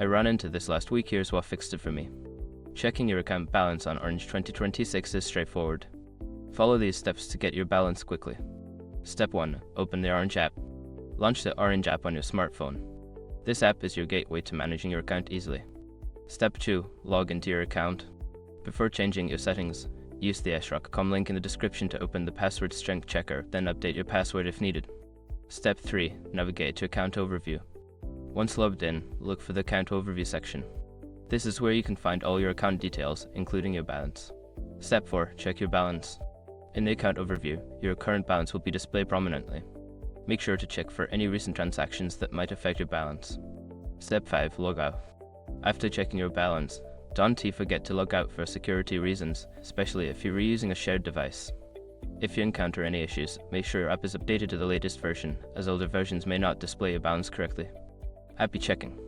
I ran into this last week. Here's what fixed it for me. Checking your account balance on Orange 2026 is straightforward. Follow these steps to get your balance quickly. Step 1. Open the Orange app. Launch the Orange app on your smartphone. This app is your gateway to managing your account easily. Step 2. Log into your account. Before changing your settings, use the srock.com link in the description to open the password strength checker, then update your password if needed. Step 3. Navigate to Account Overview. Once logged in, look for the Account Overview section. This is where you can find all your account details, including your balance. Step 4. Check your balance. In the Account Overview, your current balance will be displayed prominently. Make sure to check for any recent transactions that might affect your balance. Step 5. Log out. After checking your balance, don't forget to log out for security reasons, especially if you're reusing a shared device. If you encounter any issues, make sure your app is updated to the latest version, as older versions may not display your balance correctly. Happy checking!